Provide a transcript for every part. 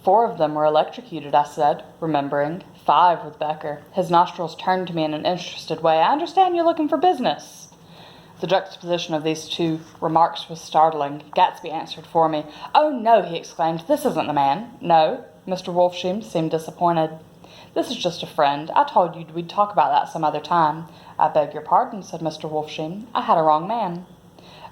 4 of them were electrocuted, I said, remembering. 5 with Becker. His nostrils turned to me in an interested way. I understand you're looking for business. The juxtaposition of these 2 remarks was startling. Gatsby answered for me. Oh, no, he exclaimed. This isn't the man. No. Mr. Wolfsheim seemed disappointed. This is just a friend. I told you we'd talk about that some other time. I beg your pardon, said Mr. Wolfsheim. I had a wrong man.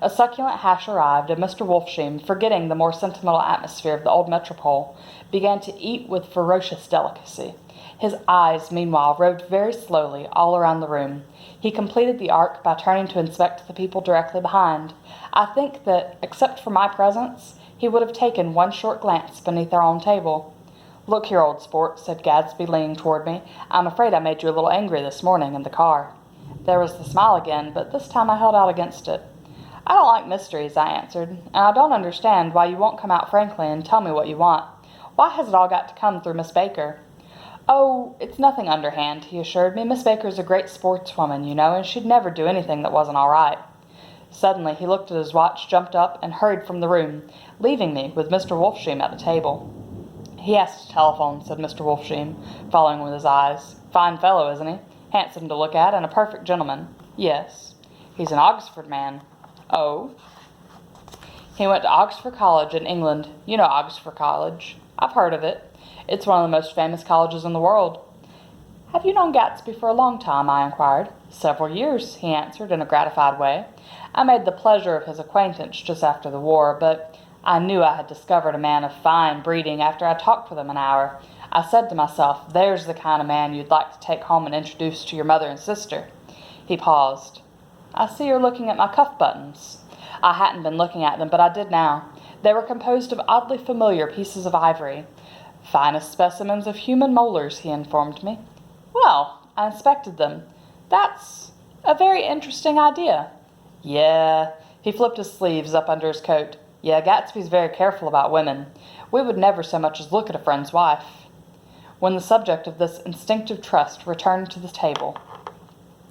A succulent hash arrived, and Mr. Wolfsheim, forgetting the more sentimental atmosphere of the old metropole, began to eat with ferocious delicacy. His eyes, meanwhile, roved very slowly all around the room. He completed the arc by turning to inspect the people directly behind. I think that, except for my presence, he would have taken one short glance beneath our own table. Look here, old sport, said Gadsby, leaning toward me. I'm afraid I made you a little angry this morning in the car. There was the smile again, but this time I held out against it. I don't like mysteries, I answered, and I don't understand why you won't come out frankly and tell me what you want. Why has it all got to come through Miss Baker? Oh, it's nothing underhand, he assured me. Miss Baker's a great sportswoman, you know, and she'd never do anything that wasn't all right. Suddenly he looked at his watch, jumped up, and hurried from the room, leaving me with Mr. Wolfsheim at the table. He has to telephone, said Mr. Wolfsheim, following with his eyes. Fine fellow, isn't he? Handsome to look at, and a perfect gentleman. Yes. He's an Oxford man. Oh? He went to Oxford College in England. You know Oxford College. I've heard of it. It's one of the most famous colleges in the world. Have you known Gatsby for a long time? I inquired. Several years, he answered in a gratified way. I made the pleasure of his acquaintance just after the war, but I knew I had discovered a man of fine breeding after I talked with him an hour. I said to myself, there's the kind of man you'd like to take home and introduce to your mother and sister. He paused. I see you're looking at my cuff buttons. I hadn't been looking at them, but I did now. They were composed of oddly familiar pieces of ivory. Finest specimens of human molars, he informed me. Well, I inspected them. That's a very interesting idea. Yeah. He flipped his sleeves up under his coat. Yeah, Gatsby's very careful about women. We would never so much as look at a friend's wife. When the subject of this instinctive trust returned to the table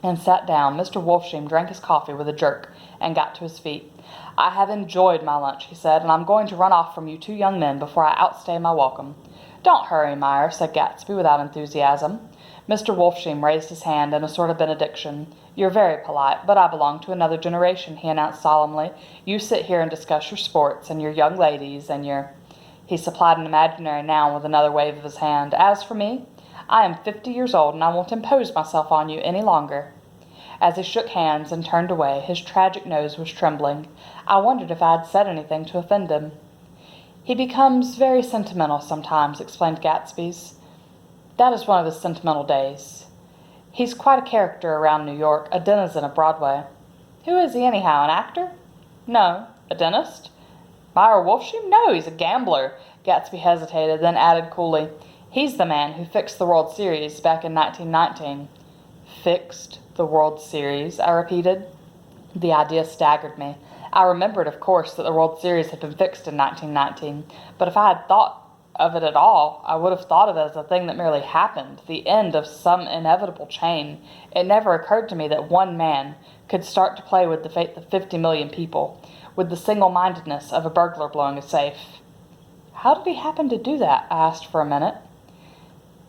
and sat down, Mr. Wolfsheim drank his coffee with a jerk and got to his feet. I have enjoyed my lunch, he said, and I'm going to run off from you 2 young men before I outstay my welcome. Don't hurry, Meyer, said Gatsby without enthusiasm. Mr. Wolfsheim raised his hand in a sort of benediction. You're very polite, but I belong to another generation, he announced solemnly. You sit here and discuss your sports and your young ladies and your... He supplied an imaginary noun with another wave of his hand. As for me, I am 50 years old, and I won't impose myself on you any longer. As he shook hands and turned away, his tragic nose was trembling. I wondered if I had said anything to offend him. He becomes very sentimental sometimes, explained Gatsby's. That is one of his sentimental days. He's quite a character around New York, a denizen of Broadway. Who is he anyhow, an actor? No. A dentist? Meyer Wolfsheim? No, he's a gambler. Gatsby hesitated, then added coolly, he's the man who fixed the World Series back in 1919. Fixed the World Series, I repeated. The idea staggered me. I remembered, of course, that the World Series had been fixed in 1919, but if I had thought of it at all, I would have thought of it as a thing that merely happened, the end of some inevitable chain. It never occurred to me that one man could start to play with the fate of 50 million people, with the single-mindedness of a burglar blowing a safe. How did he happen to do that? I asked for a minute.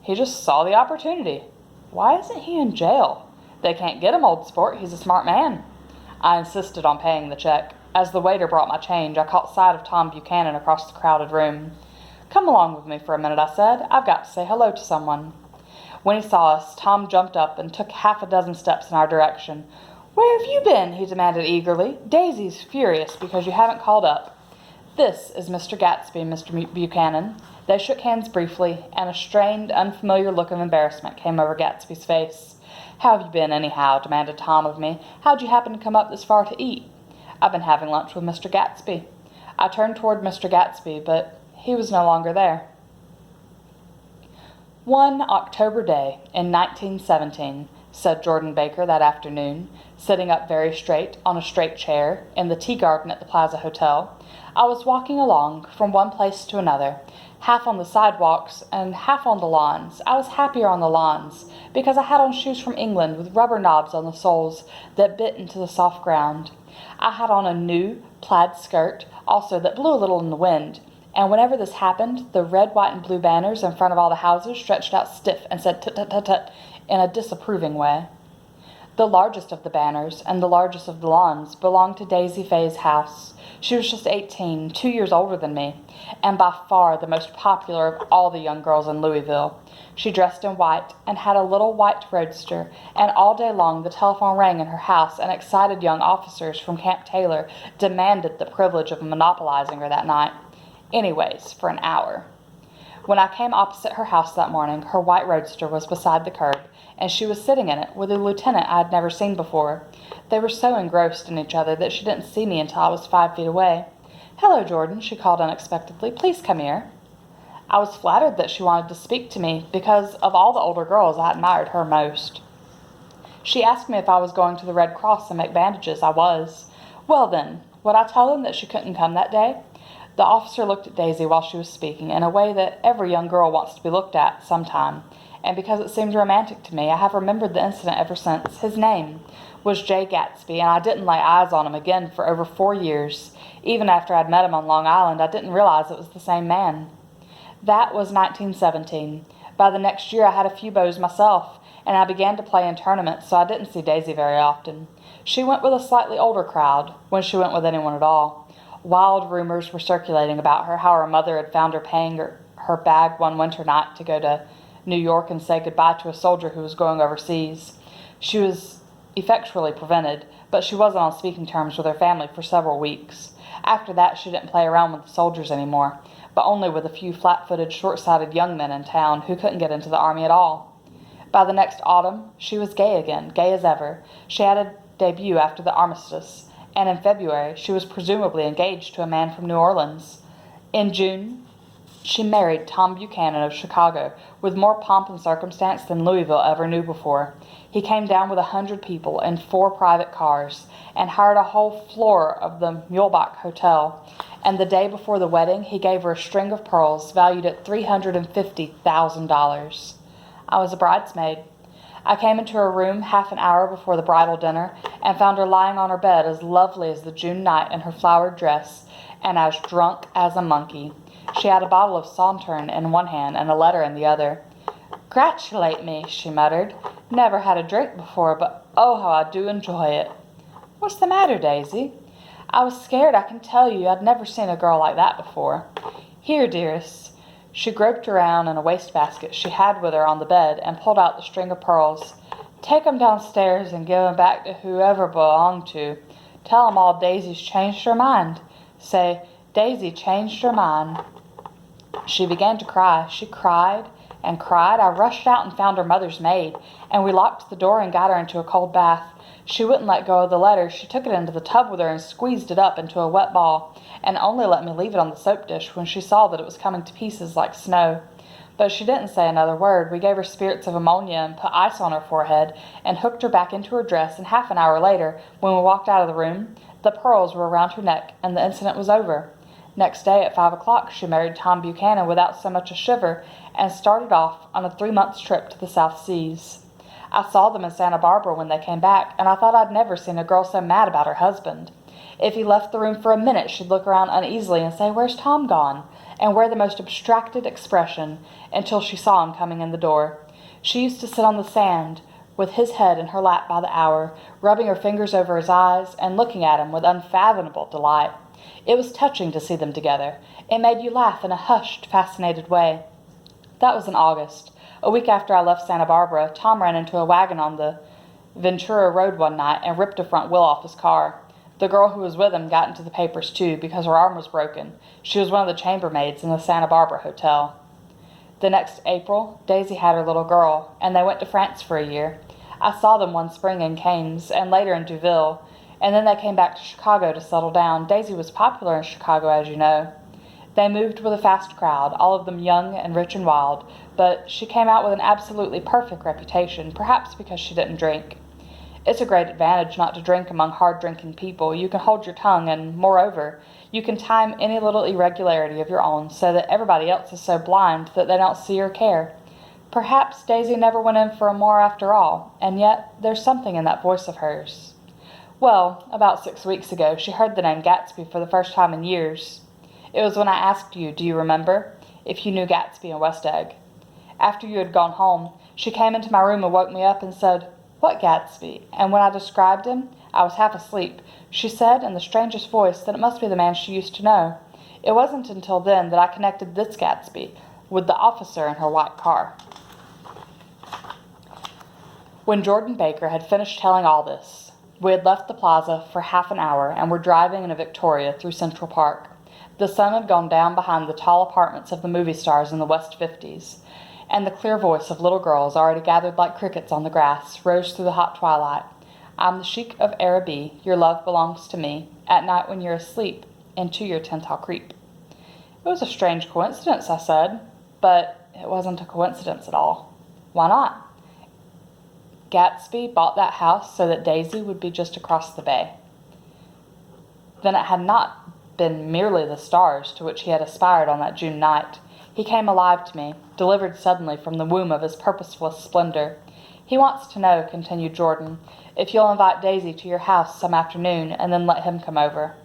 He just saw the opportunity. Why isn't he in jail? They can't get him, old sport. He's a smart man. I insisted on paying the check. As the waiter brought my change, I caught sight of Tom Buchanan across the crowded room. Come along with me for a minute, I said. I've got to say hello to someone. When he saw us, Tom jumped up and took half a dozen steps in our direction. Where have you been? He demanded eagerly. Daisy's furious because you haven't called up. This is Mr. Gatsby, Mr. Buchanan. They shook hands briefly, and a strained, unfamiliar look of embarrassment came over Gatsby's face. How have you been, anyhow? Demanded Tom of me. How'd you happen to come up this far to eat? I've been having lunch with Mr. Gatsby. I turned toward Mr. Gatsby, but he was no longer there. One October day in 1917, said Jordan Baker that afternoon, sitting up very straight on a straight chair in the tea garden at the Plaza Hotel, I was walking along from one place to another, half on the sidewalks and half on the lawns. I was happier on the lawns because I had on shoes from England with rubber knobs on the soles that bit into the soft ground. I had on a new plaid skirt, also that blew a little in the wind, And whenever this happened, the red, white, and blue banners in front of all the houses stretched out stiff and said tut-tut-tut-tut in a disapproving way. The largest of the banners and the largest of the lawns belonged to Daisy Faye's house. She was just 18, 2 years older than me, and by far the most popular of all the young girls in Louisville. She dressed in white and had a little white roadster, and all day long the telephone rang in her house, and excited young officers from Camp Taylor demanded the privilege of monopolizing her that night. Anyways, for an hour. When I came opposite her house that morning, her white roadster was beside the curb, and she was sitting in it with a lieutenant I had never seen before. They were so engrossed in each other that she didn't see me until I was 5 feet away. "Hello, Jordan," she called unexpectedly. "Please come here." I was flattered that she wanted to speak to me because of all the older girls I admired her most. She asked me if I was going to the Red Cross and make bandages. I was. Well then, would I tell them that she couldn't come that day? The officer looked at Daisy while she was speaking in a way that every young girl wants to be looked at sometime, and because it seemed romantic to me, I have remembered the incident ever since. His name was J. Gatsby, and I didn't lay eyes on him again for over 4 years. Even after I'd met him on Long Island, I didn't realize it was the same man. That was 1917. By the next year, I had a few beaux myself, and I began to play in tournaments, so I didn't see Daisy very often. She went with a slightly older crowd, when she went with anyone at all. Wild rumors were circulating about her, how her mother had found her paying her bag one winter night to go to New York and say goodbye to a soldier who was going overseas. She was effectually prevented, but she wasn't on speaking terms with her family for several weeks. After that, she didn't play around with the soldiers anymore, but only with a few flat-footed, short-sighted young men in town who couldn't get into the army at all. By the next autumn, she was gay again, gay as ever. She had a debut after the armistice, and in February, she was presumably engaged to a man from New Orleans. In June, she married Tom Buchanan of Chicago with more pomp and circumstance than Louisville ever knew before. He came down with 100 people in 4 private cars and hired a whole floor of the Mulebach Hotel. And the day before the wedding, he gave her a string of pearls valued at $350,000. I was a bridesmaid. I came into her room half an hour before the bridal dinner and found her lying on her bed as lovely as the June night in her flowered dress and as drunk as a monkey. She had a bottle of Sauterne in one hand and a letter in the other. "Gratulate me," she muttered. "Never had a drink before, but oh, how I do enjoy it." "What's the matter, Daisy?" "I was scared, I can tell you. I'd never seen a girl like that before." "Here, dearest." She groped around in a wastebasket she had with her on the bed and pulled out the string of pearls. "Take 'em downstairs and give 'em back to whoever belong to. Tell 'em all Daisy's changed her mind. Say, Daisy changed her mind." She began to cry. She cried and cried. I rushed out and found her mother's maid, and we locked the door and got her into a cold bath. She wouldn't let go of the letter. She took it into the tub with her and squeezed it up into a wet ball, and only let me leave it on the soap dish when she saw that it was coming to pieces like snow. But she didn't say another word. We gave her spirits of ammonia and put ice on her forehead and hooked her back into her dress, and half an hour later, when we walked out of the room, the pearls were around her neck and the incident was over. Next day at 5 o'clock, she married Tom Buchanan without so much as a shiver and started off on a 3 months' trip to the South Seas. I saw them in Santa Barbara when they came back, and I thought I'd never seen a girl so mad about her husband. If he left the room for a minute, she'd look around uneasily and say, "Where's Tom gone?" and wear the most abstracted expression until she saw him coming in the door. She used to sit on the sand with his head in her lap by the hour, rubbing her fingers over his eyes and looking at him with unfathomable delight. It was touching to see them together. It made you laugh in a hushed, fascinated way. That was in August. A week after I left Santa Barbara, Tom ran into a wagon on the Ventura Road one night and ripped a front wheel off his car. The girl who was with him got into the papers too because her arm was broken. She was one of the chambermaids in the Santa Barbara hotel. The next April, Daisy had her little girl, and they went to France for a year. I saw them one spring in Cannes and later in Deauville, and then they came back to Chicago to settle down. Daisy was popular in Chicago, as you know. They moved with a fast crowd, all of them young and rich and wild, but she came out with an absolutely perfect reputation, perhaps because she didn't drink. It's a great advantage not to drink among hard-drinking people. You can hold your tongue, and, moreover, you can time any little irregularity of your own so that everybody else is so blind that they don't see or care. Perhaps Daisy never went in for a more after all, and yet there's something in that voice of hers. Well, about 6 weeks ago, she heard the name Gatsby for the first time in years. It was when I asked you, do you remember, if you knew Gatsby and West Egg. After you had gone home, she came into my room and woke me up and said, 'What Gatsby?' And when I described him, I was half asleep. She said in the strangest voice that it must be the man she used to know. It wasn't until then that I connected this Gatsby with the officer in her white car." When Jordan Baker had finished telling all this, we had left the plaza for half an hour and were driving in a Victoria through Central Park. The sun had gone down behind the tall apartments of the movie stars in the West 50s, and the clear voice of little girls already gathered like crickets on the grass rose through the hot twilight. "I'm the Sheik of Araby, your love belongs to me. At night when you're asleep, into your tent I'll creep." It was a strange coincidence, I said, but it wasn't a coincidence at all. Why not? Gatsby bought that house so that Daisy would be just across the bay. Then it had not been merely the stars to which he had aspired on that June night. He came alive to me, delivered suddenly from the womb of his purposeless splendor. "He wants to know," continued Jordan, "if you'll invite Daisy to your house some afternoon and then let him come over."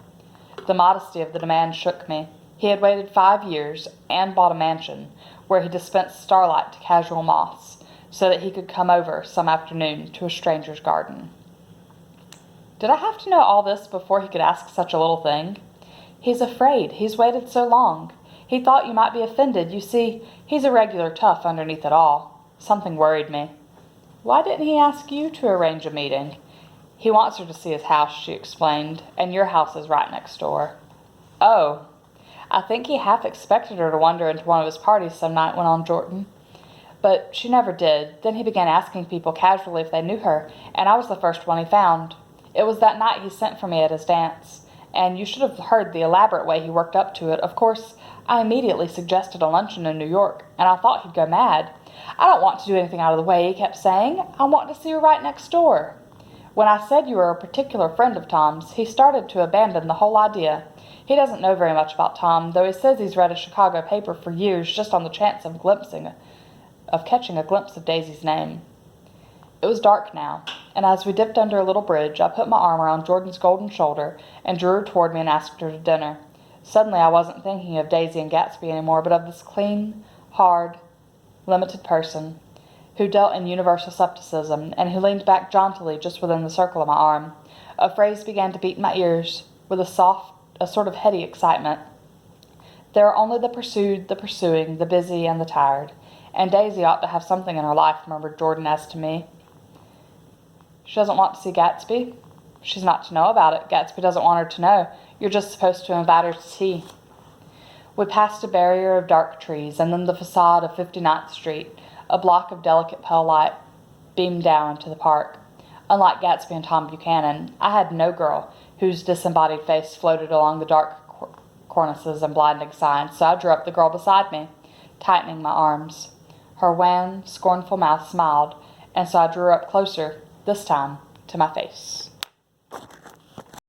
The modesty of the demand shook me. He had waited 5 years and bought a mansion where he dispensed starlight to casual moths, so that he could come over some afternoon to a stranger's garden. Did I have to know all this before he could ask such a little thing? "He's afraid. He's waited so long. He thought you might be offended. You see, he's a regular tough underneath it all." Something worried me. "Why didn't he ask you to arrange a meeting?" "He wants her to see his house," she explained, "and your house is right next door." "Oh." "I think he half expected her to wander into one of his parties some night," went on Jordan. "But she never did. Then he began asking people casually if they knew her, and I was the first one he found. It was that night he sent for me at his dance, and you should have heard the elaborate way he worked up to it. Of course, I immediately suggested a luncheon in New York, and I thought he'd go mad. 'I don't want to do anything out of the way,' he kept saying. 'I want to see her right next door.' When I said you were a particular friend of Tom's, he started to abandon the whole idea. He doesn't know very much about Tom, though he says he's read a Chicago paper for years just on the chance of catching a glimpse of Daisy's name." It was dark now, and as we dipped under a little bridge, I put my arm around Jordan's golden shoulder and drew her toward me and asked her to dinner. Suddenly I wasn't thinking of Daisy and Gatsby anymore, but of this clean, hard, limited person who dealt in universal scepticism and who leaned back jauntily just within the circle of my arm. A phrase began to beat in my ears with a sort of heady excitement. "There are only the pursued, the pursuing, the busy, and the tired. And Daisy ought to have something in her life," murmured Jordan as to me. "She doesn't want to see Gatsby?" "She's not to know about it. Gatsby doesn't want her to know. You're just supposed to invite her to tea." We passed a barrier of dark trees, and then the facade of 59th Street, a block of delicate pale light, beamed down into the park. Unlike Gatsby and Tom Buchanan, I had no girl whose disembodied face floated along the dark cornices and blinding signs, so I drew up the girl beside me, tightening my arms. Her wan, scornful mouth smiled, and so I drew her up closer, this time to my face.